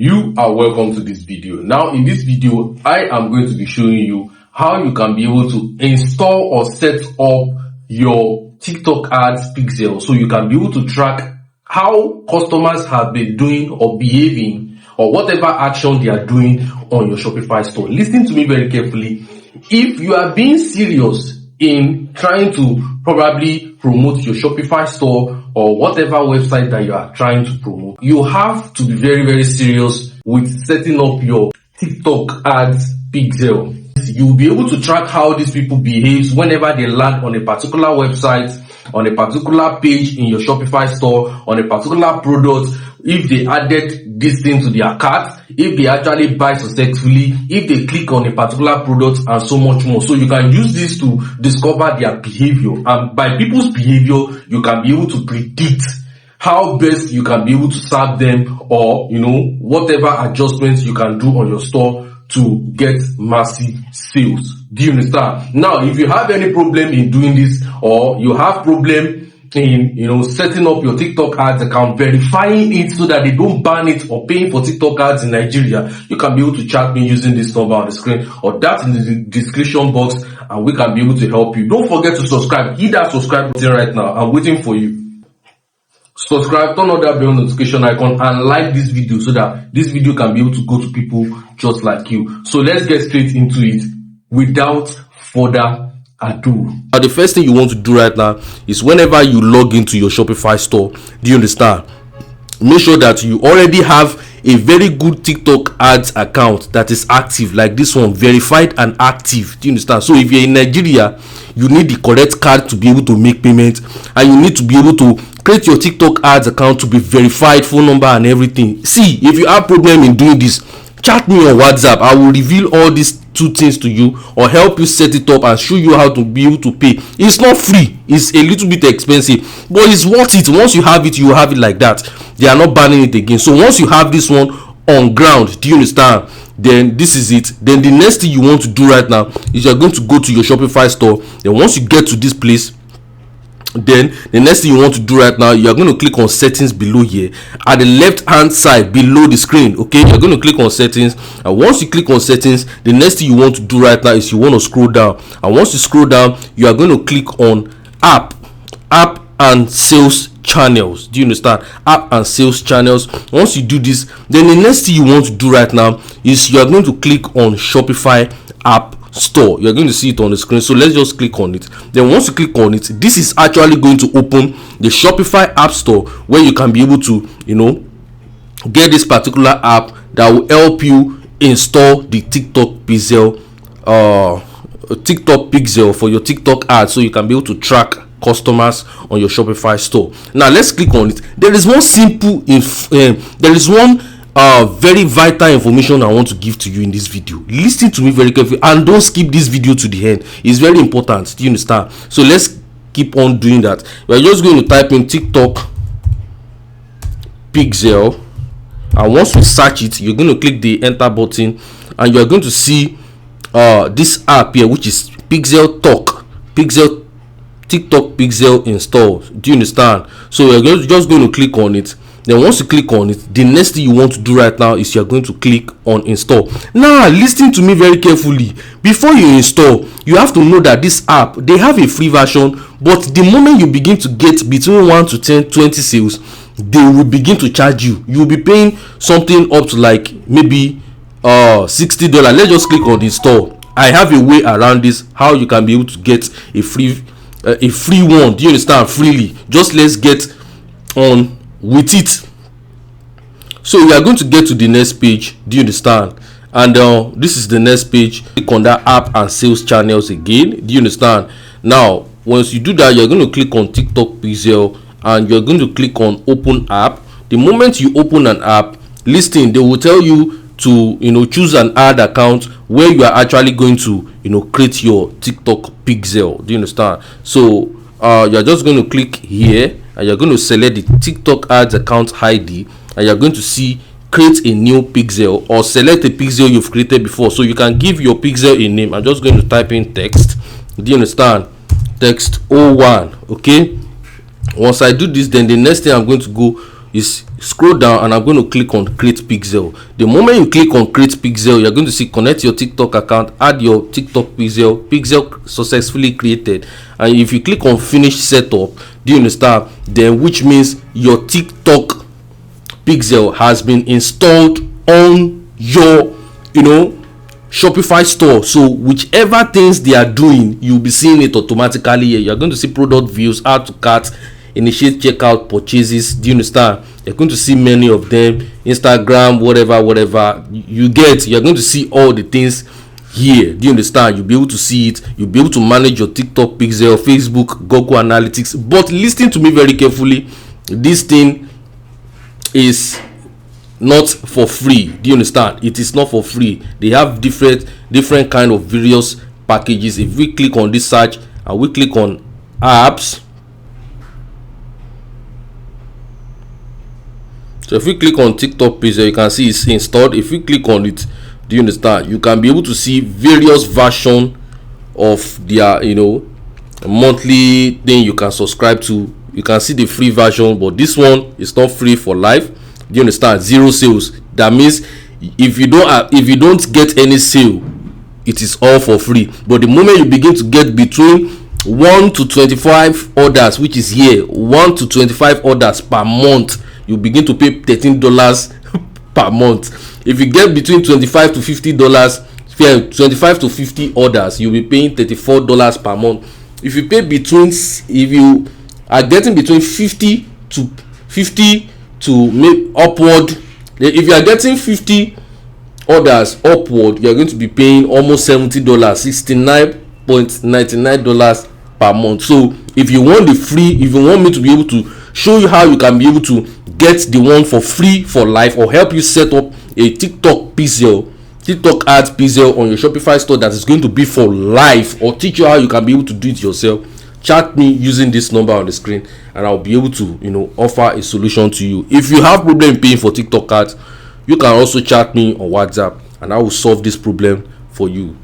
You are welcome to this video. Now in this video, I am going to be showing you how you can be able to install or set up your TikTok ads pixel so you can be able to track how customers have been doing or behaving or whatever action they are doing on your Shopify store. Listen to me very carefully. If you are being serious in trying to probably promote your Shopify store or whatever website that you are trying to promote, you have to be very, very serious with setting up your TikTok ads pixel. You'll be able to track how these people behave whenever they land on a particular website, on a particular page in your Shopify store, on a particular product, if they added this thing to their cart, if they actually buy successfully, if they click on a particular product, and so much more. So you can use this to discover their behavior, and by people's behavior, you can be able to predict how best you can be able to serve them, or whatever adjustments you can do on your store to get massive sales. Do you understand? Now, if you have any problem in doing this, or you have problem in setting up your TikTok ads account, verifying it so that they don't ban it, or paying for TikTok ads in Nigeria, you can be able to chat me using this number on the screen or that in the description box, and we can be able to help you. Don't forget to subscribe. Hit that subscribe button right now. I'm waiting for you. Subscribe, turn on that bell notification icon, and like this video so that this video can be able to go to people just like you. So let's get straight into it without further ado. Now, the first thing you want to do right now is whenever you log into your Shopify store, do you understand? Make sure that you already have a very good TikTok ads account that is active, like this one, verified and active. Do you understand? So if you're in Nigeria, you need the correct card to be able to make payments, and you need to be able to create your TikTok ads account to be verified, phone number and everything. See, if you have problem in doing this, chat me on WhatsApp. I will reveal all these two things to you, or help you set it up and show you how to be able to pay. It's not free, it's a little bit expensive, but it's worth it. Once you have it, you have it like that. They are not banning it again. So once you have this one on ground, do you understand, then this is it. Then the next thing you want to do right now is you're going to go to your Shopify store. Then once you get to this place, then the next thing you want to do right now, you are going to click on settings below here at the left hand side below the screen. Okay, you're going to click on settings, and once you click on settings, the next thing you want to do right now is you want to scroll down, and once you scroll down, you are going to click on app and sales channels. Do you understand? App and sales channels. Once you do this, then the next thing you want to do right now is you are going to click on Shopify app store. You're going to see it on the screen, so let's just click on it. Then once you click on it, this is actually going to open the Shopify app store, where you can be able to get this particular app that will help you install the TikTok pixel for your TikTok ads, so you can be able to track customers on your Shopify store. Now let's click on it. There is one very vital information I want to give to you in this video. Listen to me very carefully and don't skip this video to the end. It's very important. Do you understand? So let's keep on doing that. We're just going to type in TikTok pixel, and once you search it, you're going to click the enter button, and you're going to see this app here, which is TikTok pixel install. Do you understand? So you're just going to click on it. Then once you click on it, the next thing you want to do right now is you're going to click on install. Now listen to me very carefully. Before you install, you have to know that this app, they have a free version, but the moment you begin to get between 1 to 10, 20 sales, they will begin to charge you. You'll be paying something up to like maybe $60. Let's just click on install. I have a way around this, how you can be able to get a free one. Do you understand? Freely. Just let's get on with it. So we are going to get to the next page. Do you understand? And this is the next page. Click on that app and sales channels again. Do you understand? Now once you do that, you're going to click on TikTok pixel, and you're going to click on open app. The moment you open an app, listen, they will tell you to choose an ad account where you are actually going to create your TikTok pixel. Do you understand? So you're just going to click here, and you're going to select the TikTok ads account ID, and you're going to see create a new pixel, or select a pixel you've created before. So you can give your pixel a name. I'm just going to type in text. Do you understand? Text 01. Okay, once I do this, then the next thing I'm going to go is scroll down, and I'm going to click on create pixel. The moment you click on create pixel, you're going to see connect your TikTok account, add your TikTok pixel successfully created. And if you click on finish setup, do you understand, then which means your TikTok pixel has been installed on your Shopify store. So whichever things they are doing, you'll be seeing it automatically here. You're going to see product views, add to cart, initiate checkout, purchases. Do you understand? You're going to see many of them, Instagram, whatever you get. You're going to see all the things here. Do you understand? You'll be able to see it. You'll be able to manage your TikTok pixel, Facebook, Google Analytics. But listen to me very carefully. This thing is not for free. Do you understand? It is not for free. They have different kind of various packages. If we click on this search and we click on apps, so if we click on TikTok pixel, you can see it's installed. If we click on it, do you understand, you can be able to see various version of their monthly thing you can subscribe to. You can see the free version, but this one is not free for life. Do you understand? Zero sales. That means if you don't get any sale, it is all for free. But the moment you begin to get between 1 to 25 orders, which is here, 1 to 25 orders per month, you begin to pay $13 per month. If you get between $25 to $50, 25 to 50 orders, you'll be paying $34 per month. If you are getting between 50 to make upward, if you are getting 50 orders upward, you are going to be paying almost $70, $69.99 per month. So if you want if you want me to be able to show you how you can be able to get the one for free for life, or help you set up a TikTok ads pixel on your Shopify store that is going to be for life, or teach you how you can be able to do it yourself, chat me using this number on the screen, and I'll be able to offer a solution to you. If you have problem paying for TikTok ads, you can also chat me on WhatsApp, and I will solve this problem for you.